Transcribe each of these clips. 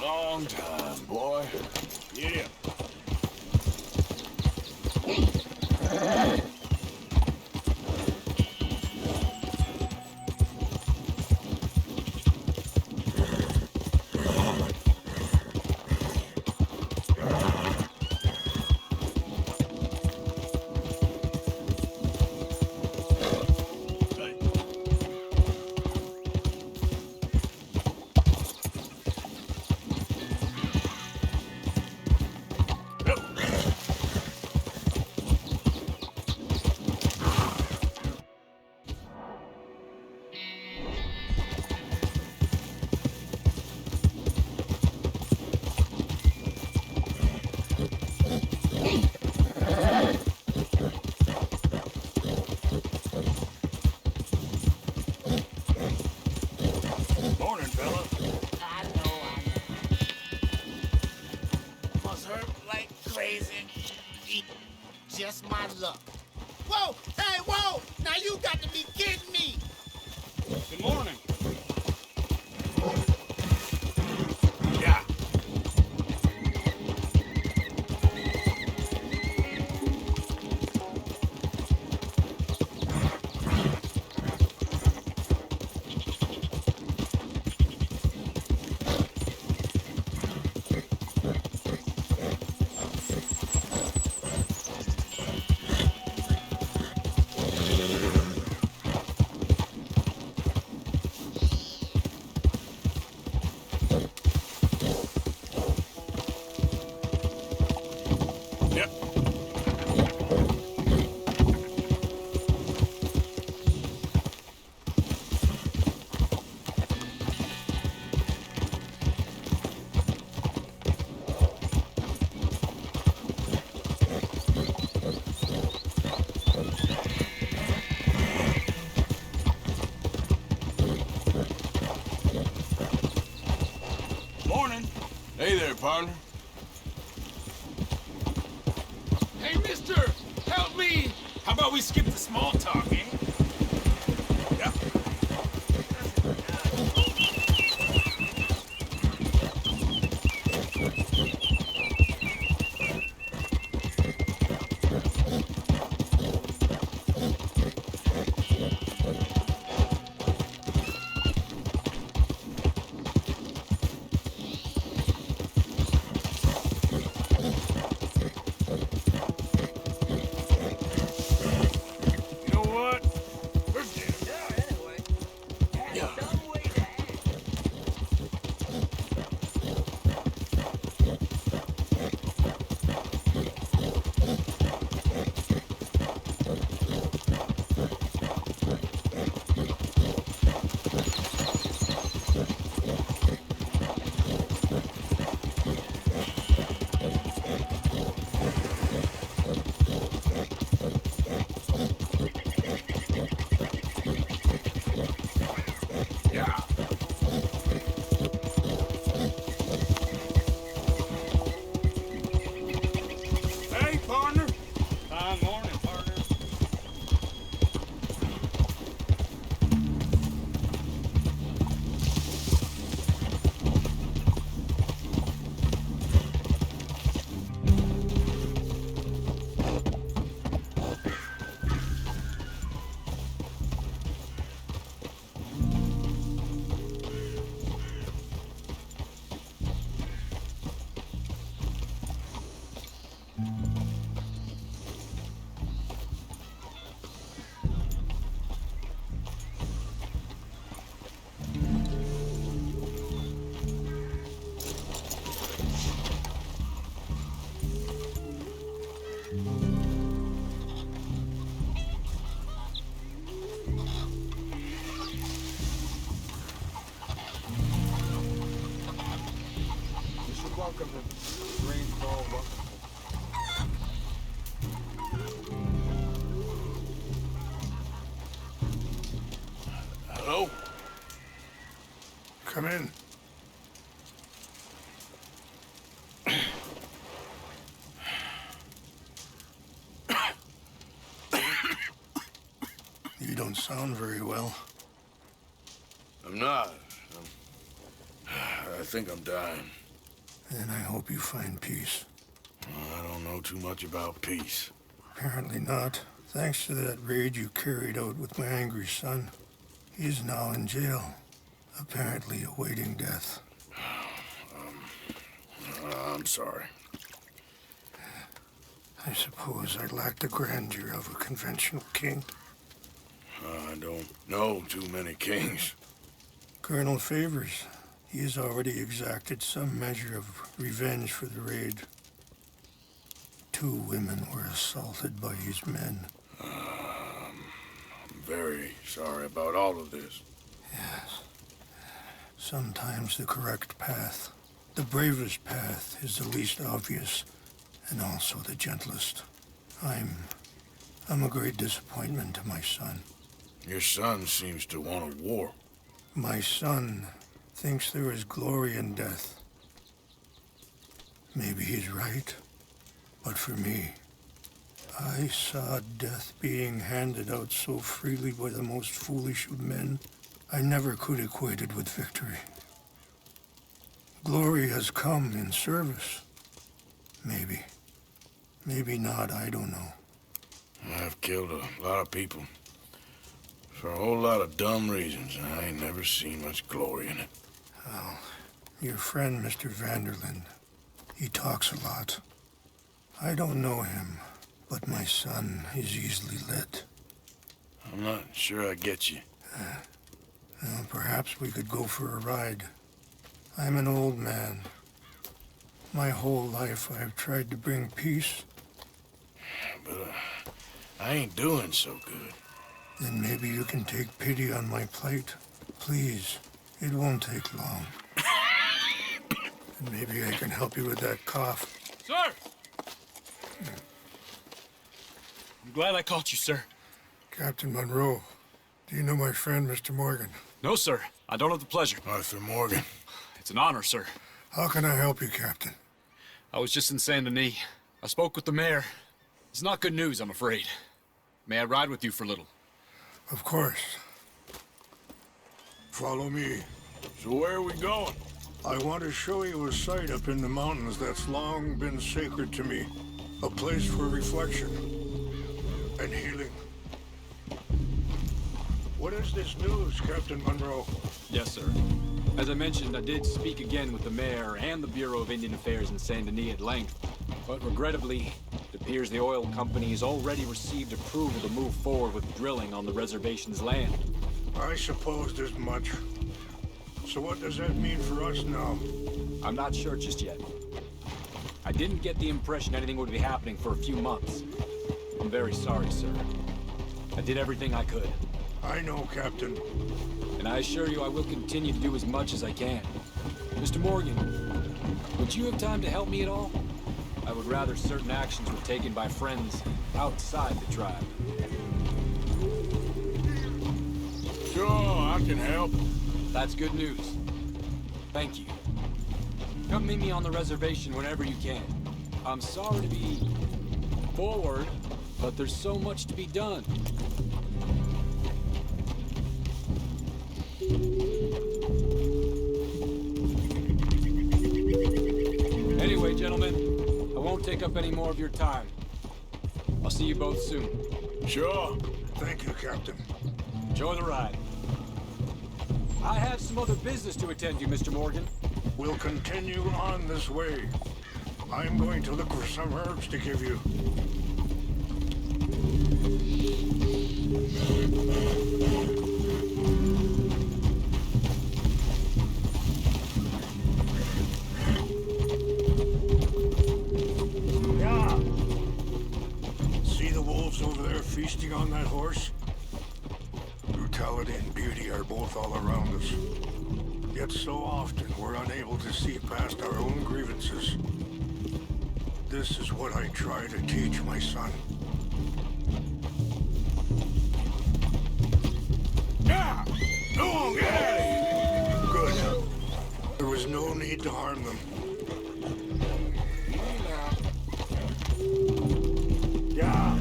long time, boy. Yeah. Morning, fella. I know. Must hurt like crazy. Just my luck. Whoa! Hey, whoa! Now you got to be kidding me! Good morning. Yeah. Yep. Morning. Hey there, partner. Hey, mister! Help me! How about we skip the small talk, eh? Yeah. You know what? We're good. Yeah. Yeah. Hey, partner. Morning, partner. Welcome to Rainfall. Hello? Come in. You don't sound very well. I'm not. I think I'm dying. And I hope you find peace. I don't know too much about peace. Apparently not. Thanks to that raid you carried out with my angry son. He's now in jail, apparently awaiting death. I'm sorry. I suppose I lack the grandeur of a conventional king. I don't know too many kings. Colonel Favors, he has already exacted some measure of revenge for the raid. 2 women were assaulted by his men. I'm very sorry about all of this. Yes. Sometimes the correct path, the bravest path, is the least obvious, and also the gentlest. I'm a great disappointment to my son. Your son seems to want a war. My son thinks there is glory in death. Maybe he's right, but for me, I saw death being handed out so freely by the most foolish of men, I never could equate it with victory. Glory has come in service. Maybe. Maybe not, I don't know. I've killed a lot of people. For a whole lot of dumb reasons, and I ain't never seen much glory in it. Well, your friend, Mr. Vanderlyn, he talks a lot. I don't know him, but my son is easily led. I'm not sure I get you. Well, perhaps we could go for a ride. I'm an old man. My whole life I've tried to bring peace. But I ain't doing so good. Then maybe you can take pity on my plight. Please, it won't take long. And maybe I can help you with that cough. Sir! I'm glad I caught you, sir. Captain Monroe, do you know my friend, Mr. Morgan? No, sir. I don't have the pleasure. Arthur Morgan. It's an honor, sir. How can I help you, Captain? I was just in Saint Denis. I spoke with the mayor. It's not good news, I'm afraid. May I ride with you for a little? Of course. Follow me. So where are we going? I want to show you a site up in the mountains that's long been sacred to me. A place for reflection and healing. What is this news, Captain Monroe? Yes, sir. As I mentioned, I did speak again with the mayor and the Bureau of Indian Affairs in Saint Denis at length. But regrettably, it appears the oil company has already received approval to move forward with drilling on the reservation's land. I supposed as much. So what does that mean for us now? I'm not sure just yet. I didn't get the impression anything would be happening for a few months. I'm very sorry, sir. I did everything I could. I know, Captain. And I assure you I will continue to do as much as I can. Mr. Morgan, would you have time to help me at all? I would rather certain actions were taken by friends outside the tribe. Sure, I can help. That's good news. Thank you. Come meet me on the reservation whenever you can. I'm sorry to be forward, but there's so much to be done. Anyway, gentlemen, I won't take up any more of your time. I'll see you both soon. Sure. Thank you, Captain. Enjoy the ride. I have some other business to attend to, Mr. Morgan. We'll continue on this way. I'm going to look for some herbs to give you. Yeah. See the wolves over there feasting on that horse? Brutality and beauty are both all around us. Yet so often we're unable to see past our own grievances. This is what I try to teach my son. Yeah! Go on, get out of here! Good. There was no need to harm them. Yeah.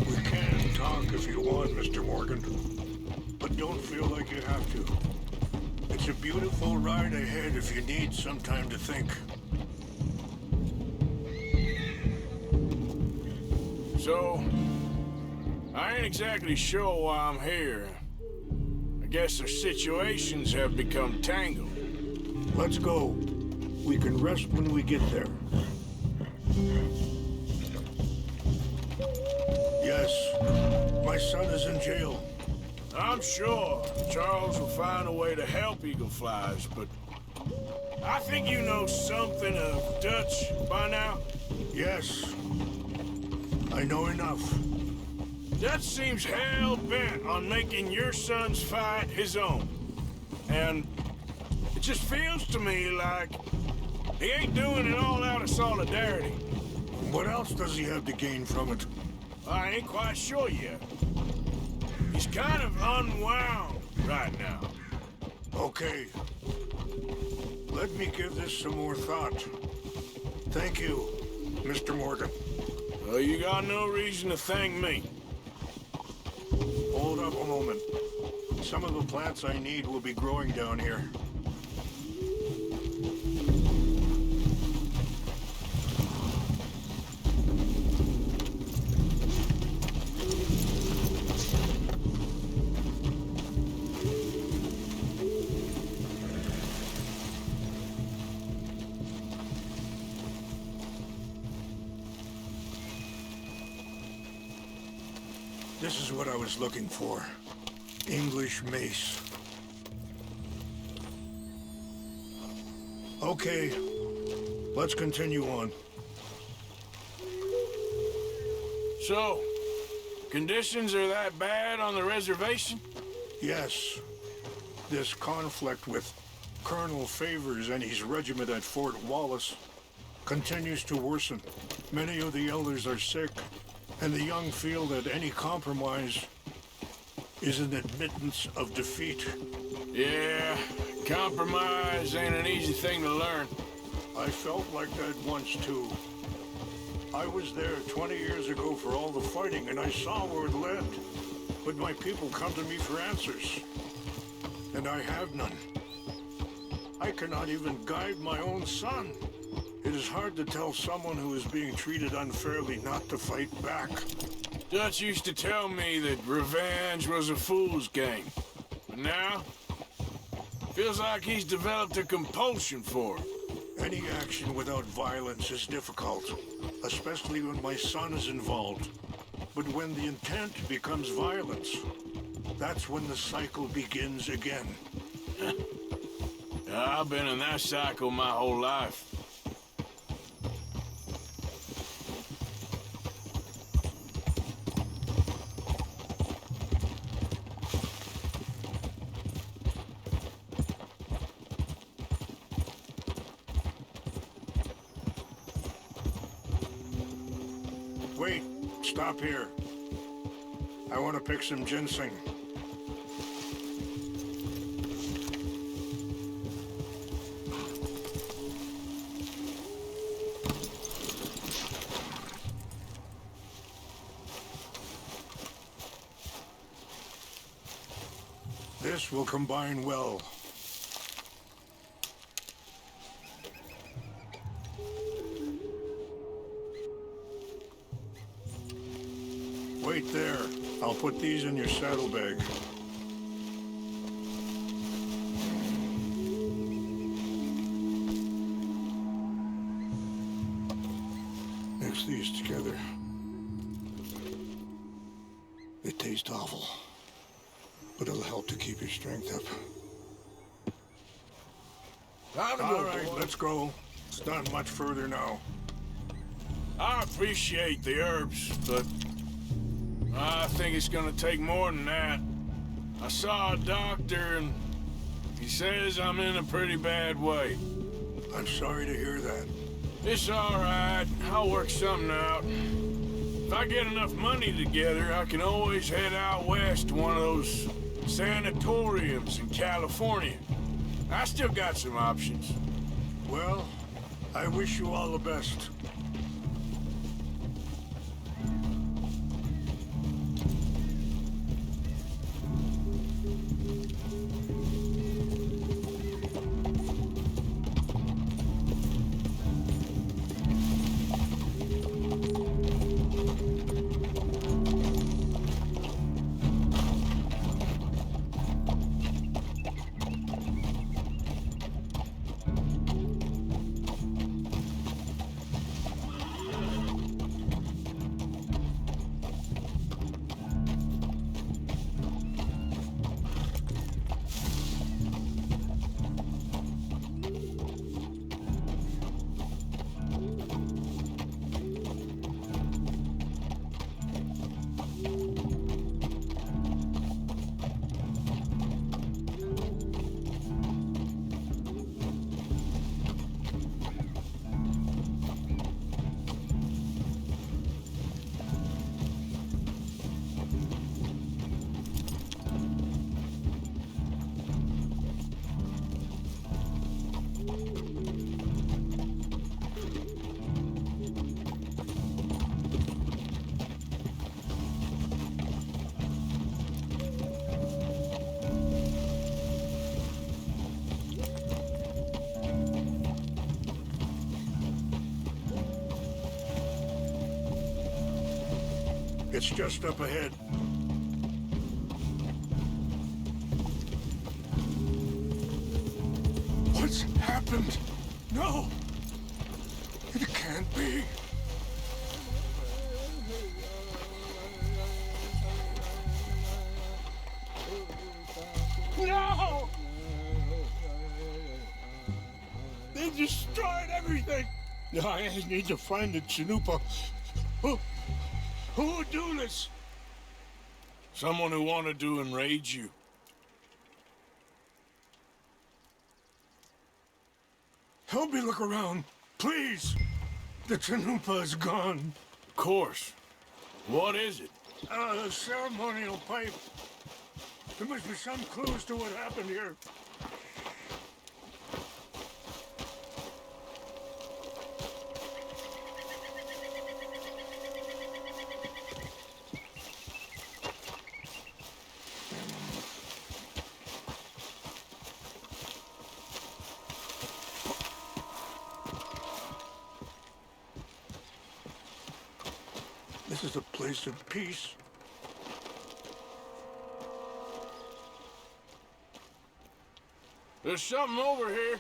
We can talk if you want, Mr. Morgan. But don't feel like you have to. It's It's a beautiful ride ahead if you need some time to think. So, I ain't exactly sure why I'm here. I guess our situations have become tangled. Let's go. We can rest when we get there. Yes, my son is in jail. I'm sure Charles will find a way to help Eagle Flies, but I think you know something of Dutch by now. Yes, I know enough. Dutch seems hell-bent on making your son's fight his own. And it just feels to me like he ain't doing it all out of solidarity. What else does he have to gain from it? I ain't quite sure yet. He's kind of unwound right now. Okay. Let me give this some more thought. Thank you, Mr. Morgan. Well, you got no reason to thank me. Hold up a moment. Some of the plants I need will be growing down here. This is what I was looking for. English mace. Okay, let's continue on. So, conditions are that bad on the reservation? Yes. This conflict with Colonel Favors and his regiment at Fort Wallace continues to worsen. Many of the elders are sick, and the young feel that any compromise is an admittance of defeat. Yeah, compromise ain't an easy thing to learn. I felt like that once, too. I was there 20 years ago for all the fighting, and I saw where it led. But my people come to me for answers, and I have none. I cannot even guide my own son. It is hard to tell someone who is being treated unfairly not to fight back. Dutch used to tell me that revenge was a fool's game. But now, feels like he's developed a compulsion for it. Any action without violence is difficult, especially when my son is involved. But when the intent becomes violence, that's when the cycle begins again. I've been in that cycle my whole life. Wait, stop here. I want to pick some ginseng. This will combine well. Wait there. I'll put these in your saddlebag. Mix these together. It tastes awful, but it'll help to keep your strength up. All right, let's go. It's not much further now. I appreciate the herbs, but I think it's gonna take more than that. I saw a doctor and he says I'm in a pretty bad way. I'm sorry to hear that. It's all right. I'll work something out. If I get enough money together, I can always head out west to one of those sanatoriums in California. I still got some options. Well, I wish you all the best. It's just up ahead. What's happened? No! It can't be. No! They destroyed everything! I need to find the Chanupa. Who would do this? Someone who wanted to enrage you. Help me look around, please. The Chanupa is gone. Of course. What is it? A ceremonial pipe. There must be some clues to what happened here. This is a place of peace. There's something over here.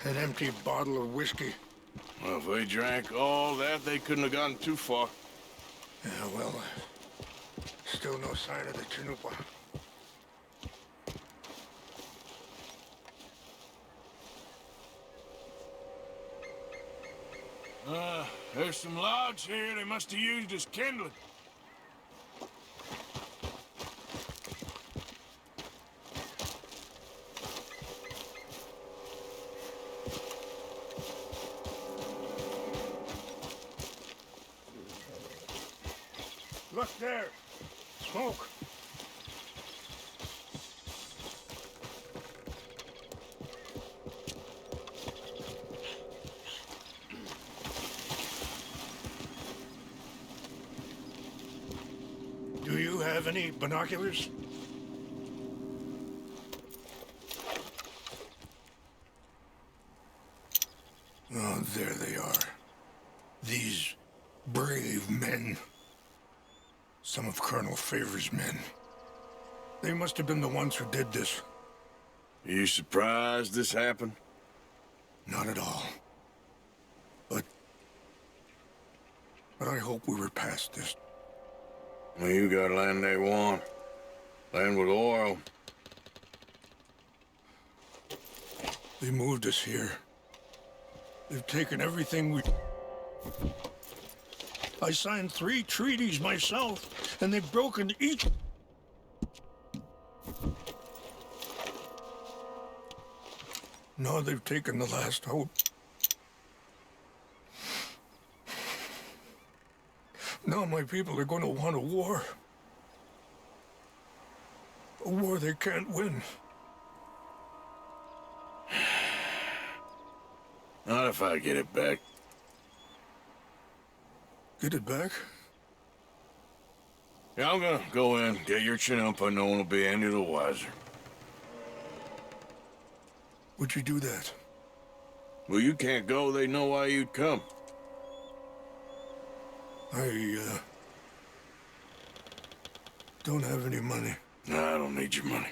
An empty bottle of whiskey. Well, if they drank all that, they couldn't have gotten too far. Yeah, well, still no sign of the Chanupa. There's some logs here they must have used as kindling. Look there! Smoke! Do you have any binoculars? Oh, there they are. These brave men. Some of Colonel Favor's men. They must have been the ones who did this. Are you surprised this happened? Not at all. But I hope we were past this. Well, you got land they want. Land with oil. They moved us here. They've taken everything we... I signed 3 treaties myself, and they've broken each... Now they've taken the last hope. Now my people are going to want a war. A war they can't win. Not if I get it back. Get it back? Yeah, I'm gonna go in, get your Chanupa, no one will be any the wiser. Would you do that? Well, you can't go, they know why you'd come. I, don't have any money. No, I don't need your money.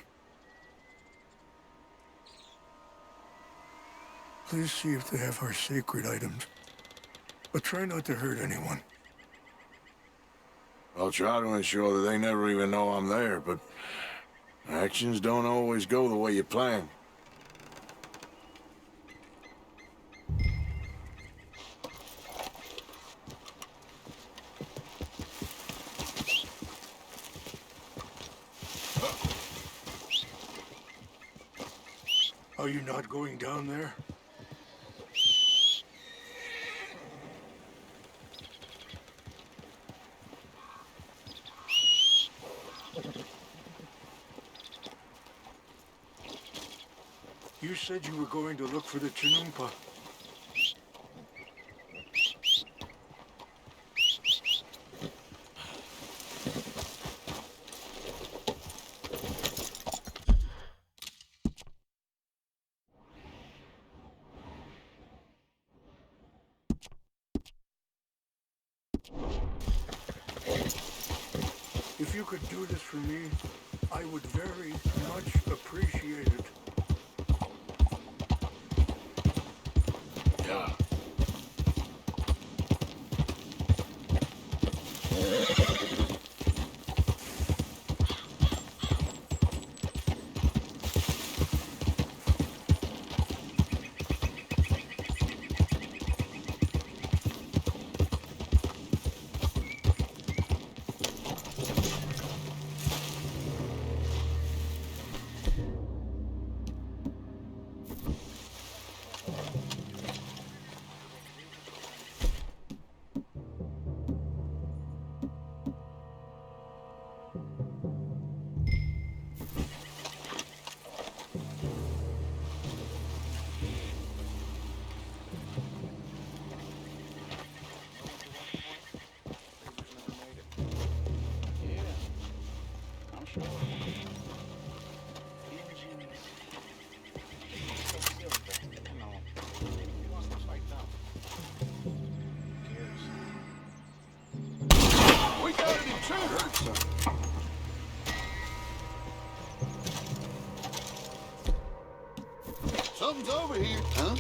Please see if they have our sacred items. But try not to hurt anyone. I'll try to ensure that they never even know I'm there, but actions don't always go the way you plan. Are you not going down there? You said you were going to look for the Chanupa. you could do this for me, I would very much appreciate it. Yeah. We got an intruder! Something's over here, huh?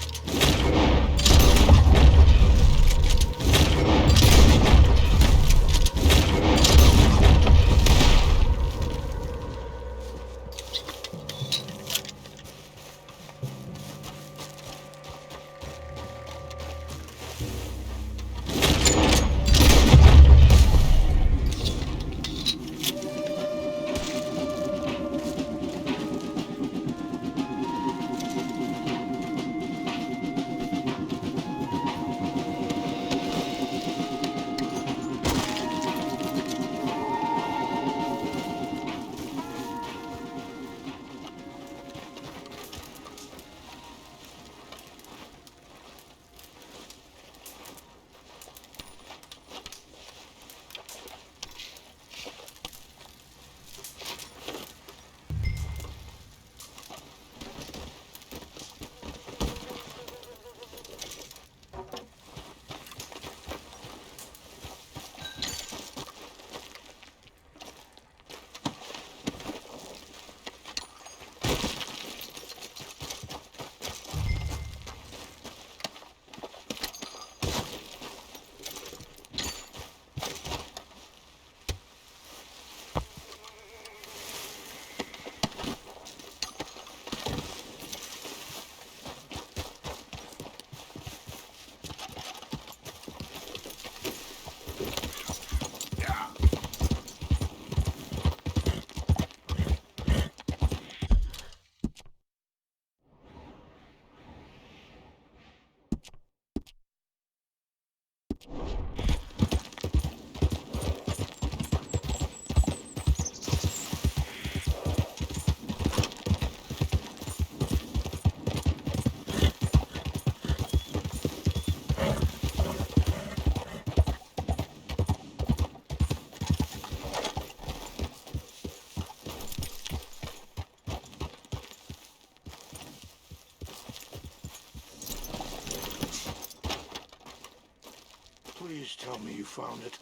Please tell me you found it.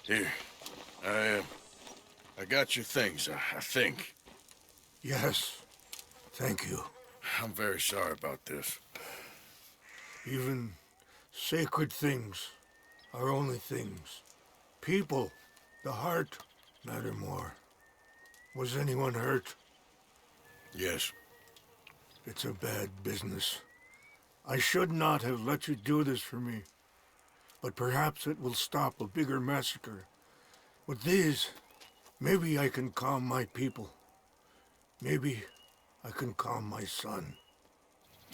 Here. I got your things, I think. Yes. Thank you. I'm very sorry about this. Even sacred things are only things. People, the heart, matter more. Was anyone hurt? Yes. It's a bad business. I should not have let you do this for me. But perhaps it will stop a bigger massacre. With these, maybe I can calm my people. Maybe I can calm my son.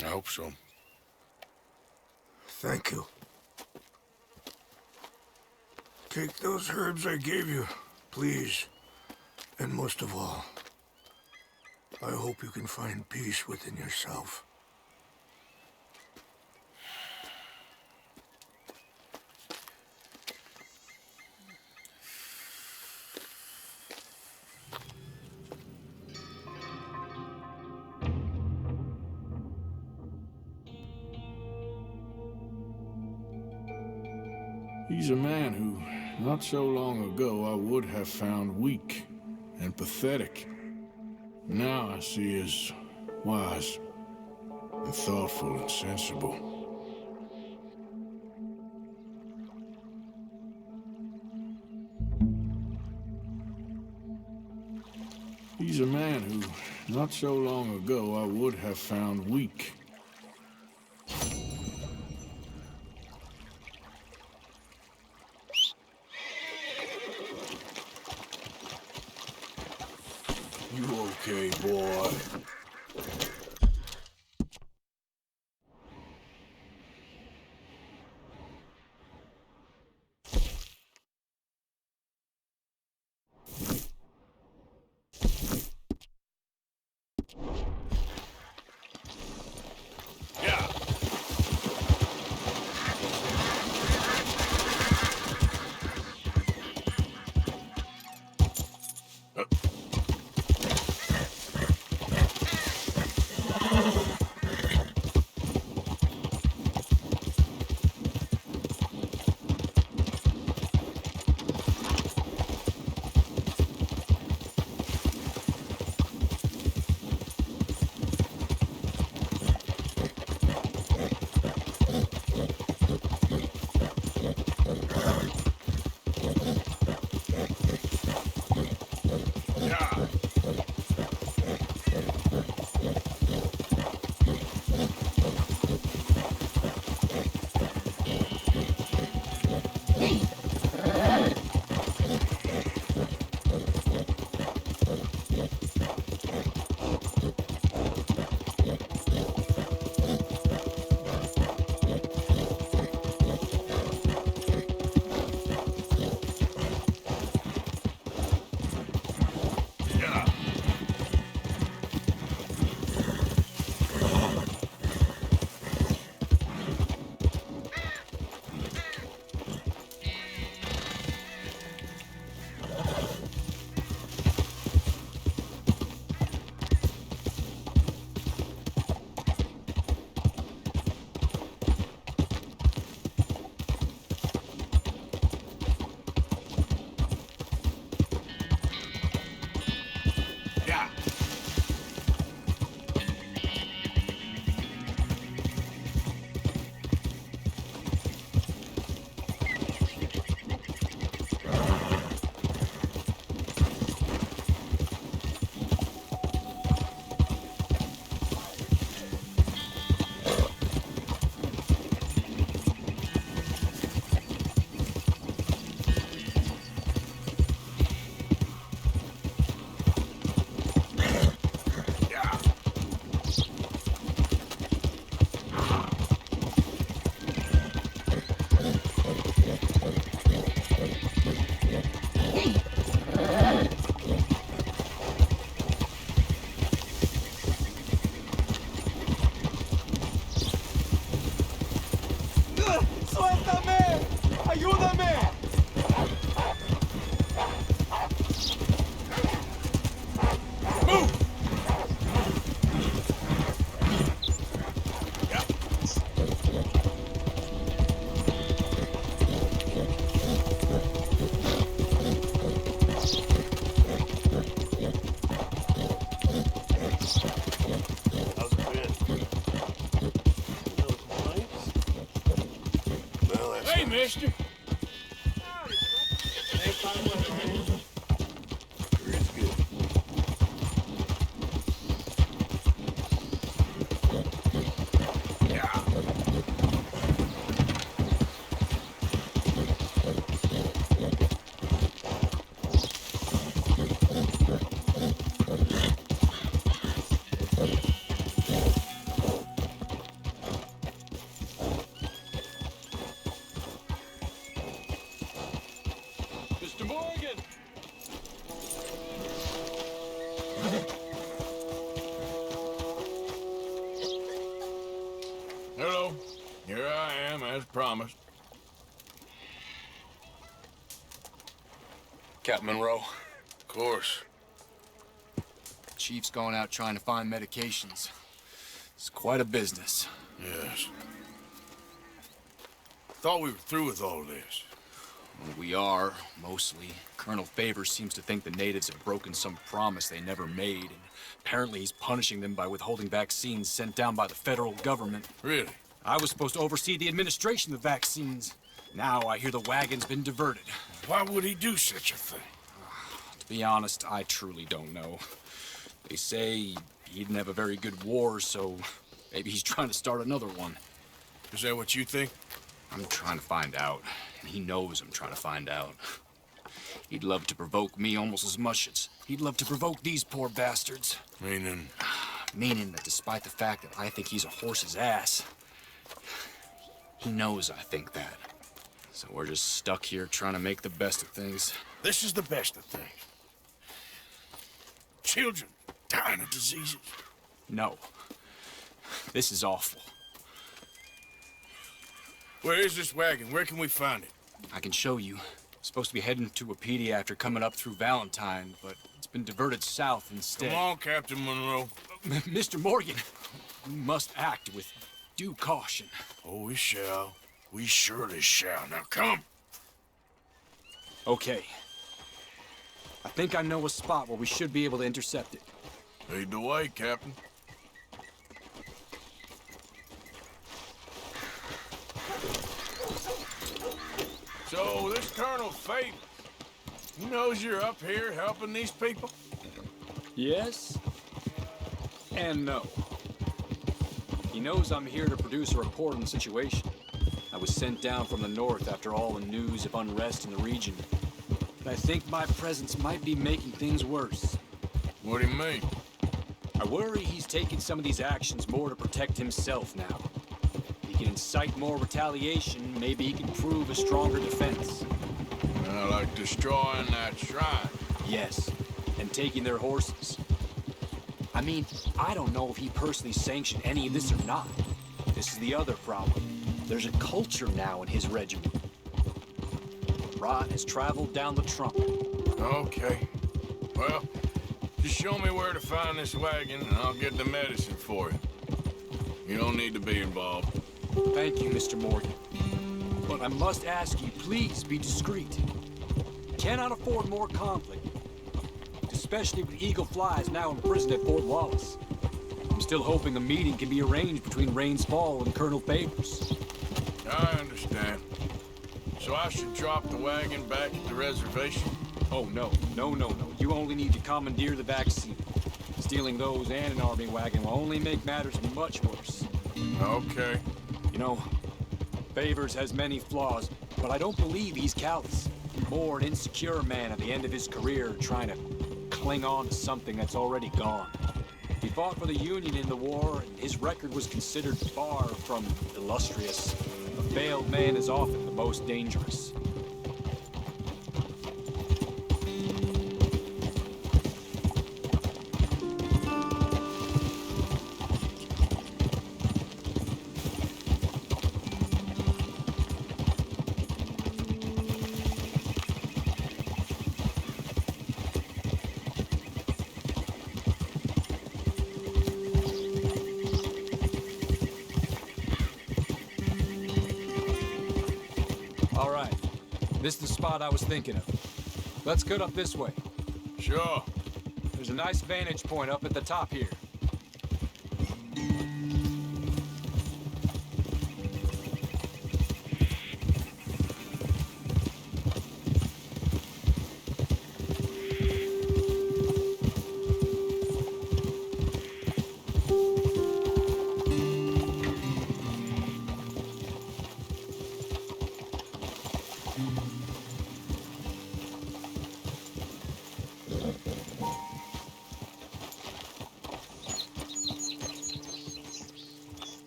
I hope so. Thank you. Take those herbs I gave you, please. And most of all, I hope you can find peace within yourself. He's a man who not so long ago I would have found weak and pathetic. Now I see as wise and thoughtful and sensible. He's a man who, not so long ago, I would have found weak. You okay, boy? Mister. Hello. Here I am, as promised. Captain Monroe. Of course. Chief's going out trying to find medications. It's quite a business. Yes. Thought we were through with all this. Well, we are, mostly. Colonel Favors seems to think the natives have broken some promise they never made, and apparently he's punishing them by withholding vaccines sent down by the federal government. Really? I was supposed to oversee the administration of vaccines. Now I hear the wagon's been diverted. Why would he do such a thing? To be honest, I truly don't know. They say he didn't have a very good war, so maybe he's trying to start another one. Is that what you think? I'm trying to find out, and he knows I'm trying to find out. He'd love to provoke me almost as much as he'd love to provoke these poor bastards. Meaning? Meaning that despite the fact that I think he's a horse's ass, he knows I think that. So we're just stuck here trying to make the best of things. This is the best of things. Children dying of diseases. No. This is awful. Where is this wagon? Where can we find it? I can show you. Supposed to be heading to a PD after coming up through Valentine, but it's been diverted south instead. Come on, Captain Monroe. Mr. Morgan, you must act with due caution. Oh, we shall. We surely shall. Now come. Okay. I think I know a spot where we should be able to intercept it. Lead the way, Captain. So, this Colonel Favors, he knows you're up here helping these people? Yes and no. He knows I'm here to produce a report on the situation. I was sent down from the north after all the news of unrest in the region. But I think my presence might be making things worse. What do you mean? I worry he's taking some of these actions more to protect himself now. He can incite more retaliation, maybe he can prove a stronger defense. Like destroying that shrine. Yes, and taking their horses. I mean, I don't know if he personally sanctioned any of this or not. This is the other problem. There's a culture now in his regiment. Rot has traveled down the trunk. Okay. Well, just show me where to find this wagon, and I'll get the medicine for you. You don't need to be involved. Thank you, Mr. Morgan. But I must ask you, please be discreet. Cannot afford more conflict. Especially with Eagle Flies now imprisoned at Fort Wallace. I'm still hoping a meeting can be arranged between Rains Fall and Colonel Favors. I understand. So I should drop the wagon back at the reservation? Oh, no. No. You only need to commandeer the vaccine. Stealing those and an army wagon will only make matters much worse. Okay. You know, Favors has many flaws, but I don't believe he's callous. More an insecure man at the end of his career trying to cling on to something that's already gone. He fought for the Union in the war, and his record was considered far from illustrious. A failed man is often the most dangerous. All right, this is the spot I was thinking of. Let's cut up this way. Sure. There's a nice vantage point up at the top here.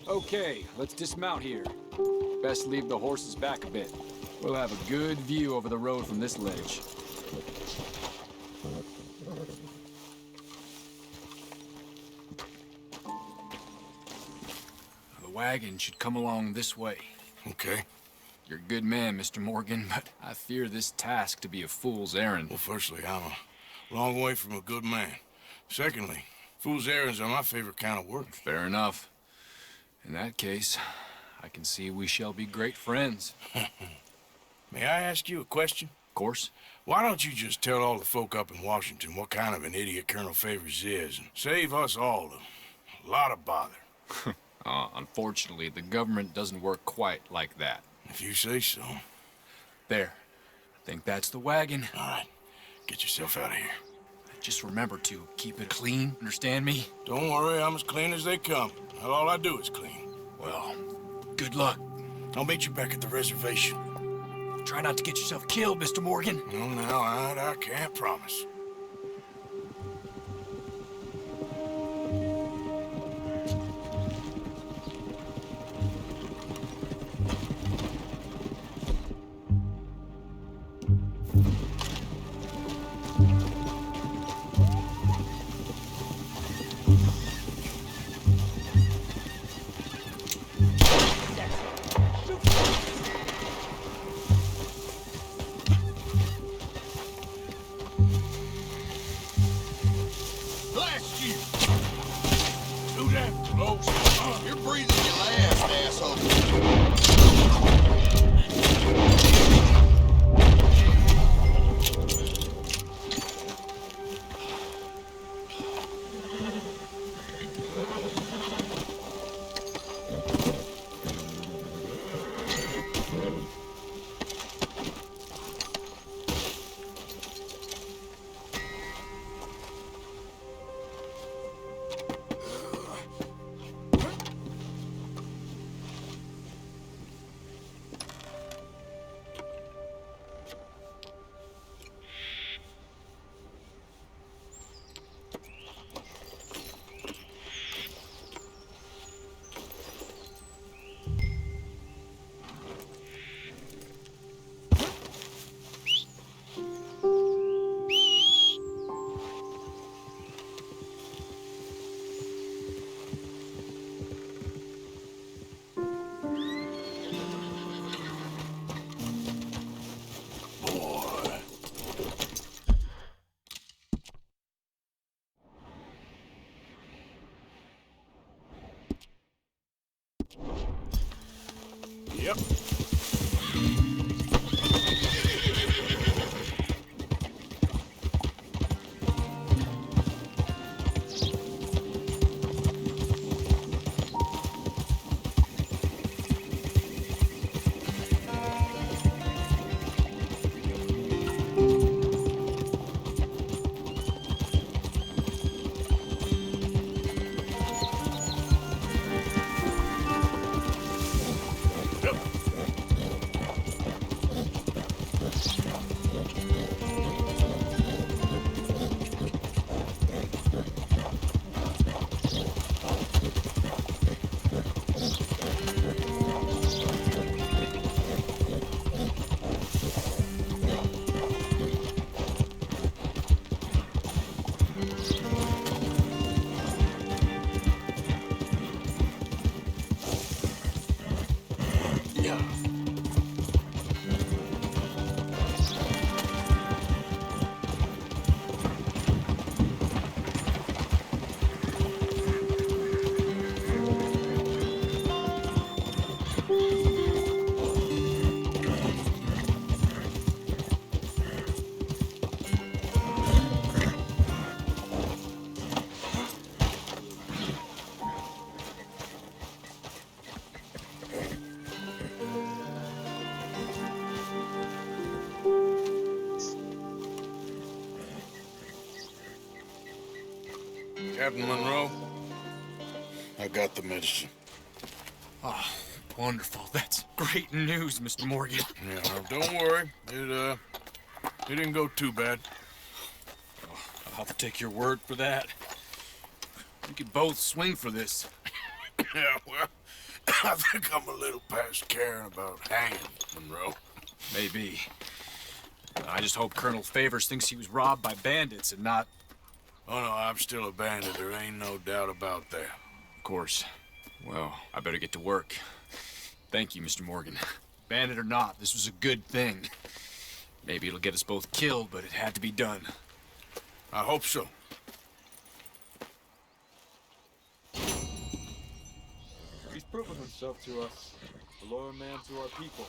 Okay, let's dismount here. Best leave the horses back a bit. We'll have a good view over the road from this ledge. The wagon should come along this way. Okay. You're a good man, Mr. Morgan, but I fear this task to be a fool's errand. Well, firstly, I'm a long way from a good man. Secondly, fool's errands are my favorite kind of work. Fair enough. In that case, I can see we shall be great friends. May I ask you a question? Of course. Why don't you just tell all the folk up in Washington what kind of an idiot Colonel Favors is and save us all a lot of bother? Unfortunately, the government doesn't work quite like that. If you say so. There. I think that's the wagon. All right, get yourself out of here. Just remember to keep it clean, understand me? Don't worry, I'm as clean as they come. All I do is clean. Well, good luck. I'll meet you back at the reservation. Try not to get yourself killed, Mr. Morgan. No, no, I can't promise. Blast you! Too damn close. You're breathing your last, asshole. Yep. Captain Monroe, I got the medicine. Oh, wonderful. That's great news, Mr. Morgan. Yeah, well, don't worry. It didn't go too bad. I'll have to take your word for that. We could both swing for this. Yeah, well, I think I'm a little past caring about hanging, Monroe. Maybe. I just hope Colonel Favors thinks he was robbed by bandits and not... Oh, no, I'm still a bandit. There ain't no doubt about that. Of course. Well, I better get to work. Thank you, Mr. Morgan. Bandit or not, this was a good thing. Maybe it'll get us both killed, but it had to be done. I hope so. He's proven himself to us, a loyal man to our people.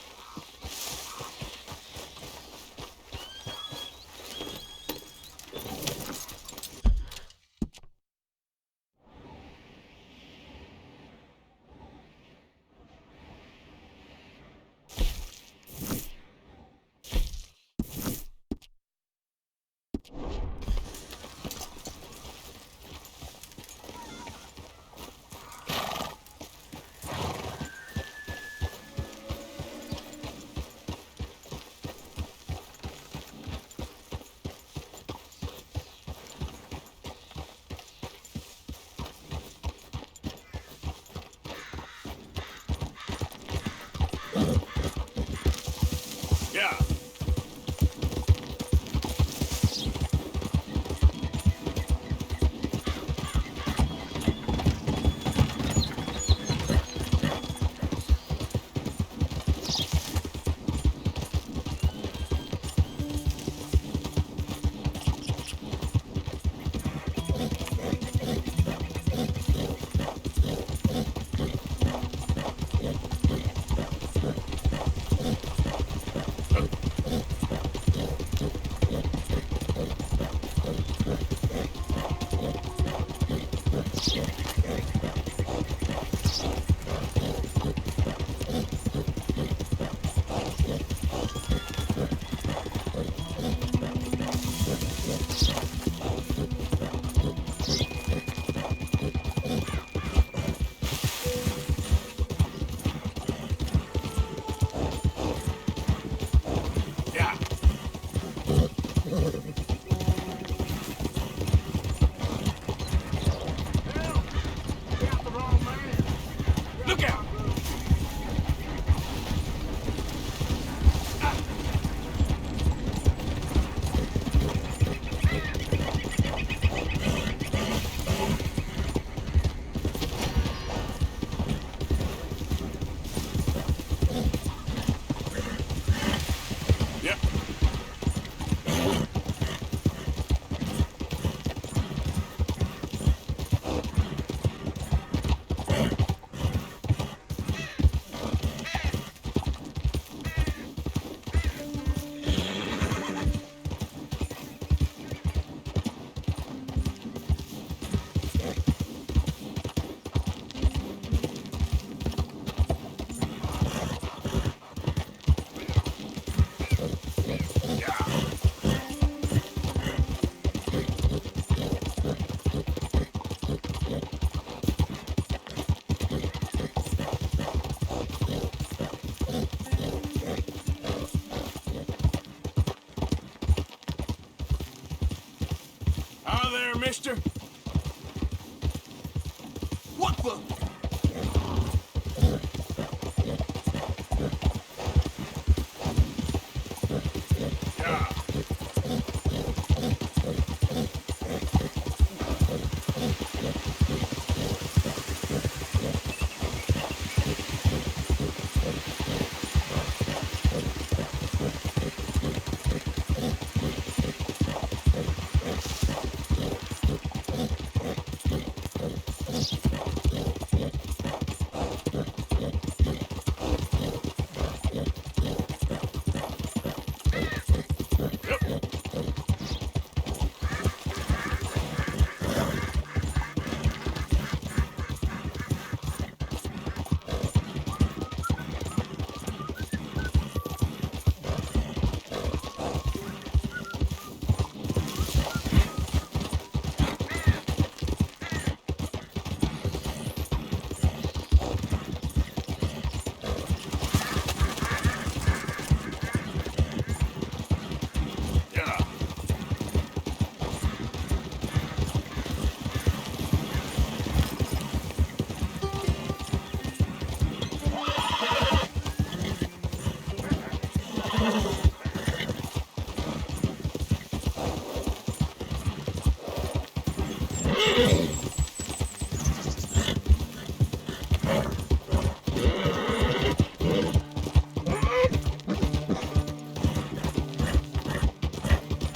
mister? What the?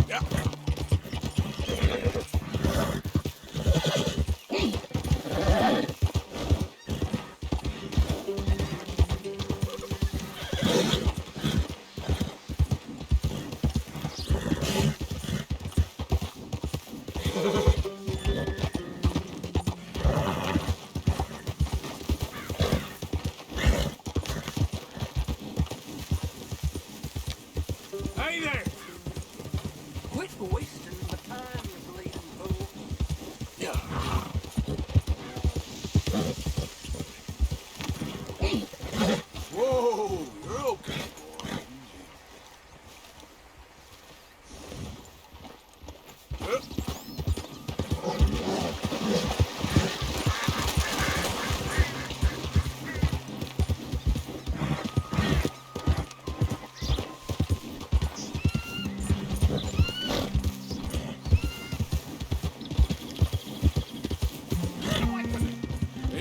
Yeah. Hey there! Quit wasting the time, you bleeding fool. Whoa, you're okay, boy.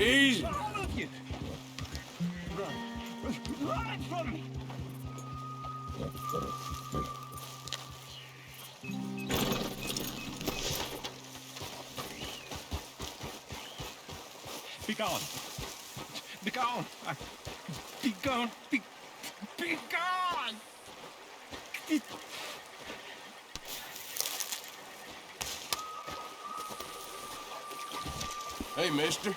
Easy. All of you! Run from me! Be gone! Be gone! Be gone! Be gone! Hey, mister.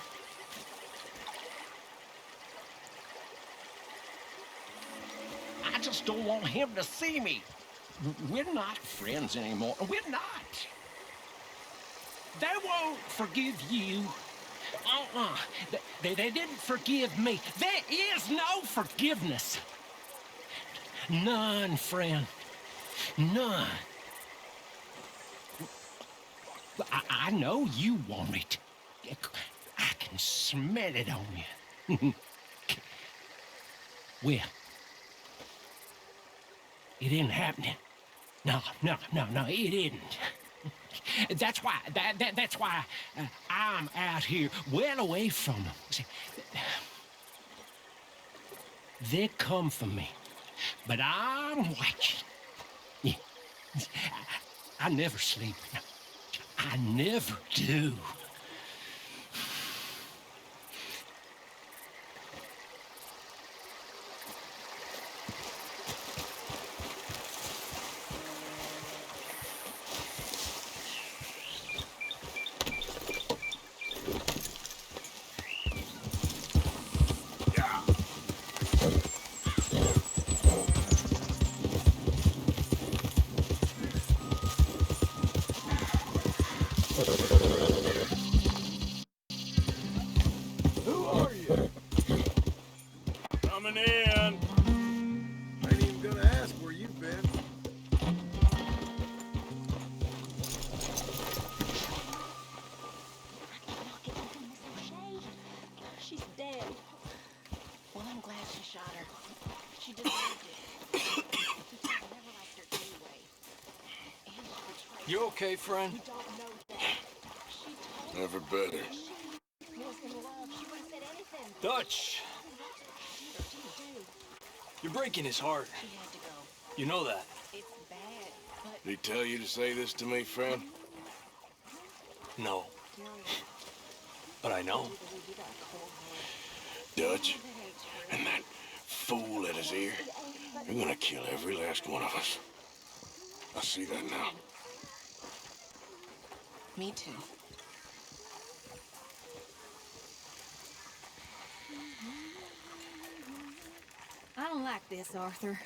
I just don't want him to see me. We're not friends anymore. We're not. They won't forgive you. They didn't forgive me. There is no forgiveness. None, friend. None. I know you want it. I can smell it on you. Well, it isn't happening. No, it isn't. That's why, that's why I'm out here, well away from them. See, they come for me, but I'm watching. Yeah. I never sleep. I never do. Who are you? Coming in. Ain't even gonna ask where you've been. glad she shot her. She deserved it. I never liked her anyway. And she betrayed You okay, friend? You don't know that. She told Never better. she was in love. She would have said anything. Dutch, What did you do? you're breaking his heart. She had to go. You know that. It's bad, but Did he tell you to say this to me, friend? No, Gary, but I know. you got a cold heart. Dutch, That ain't true. and that fool at his ear, you're gonna kill every last one of us. I see that now. Me too. I don't like this, Arthur.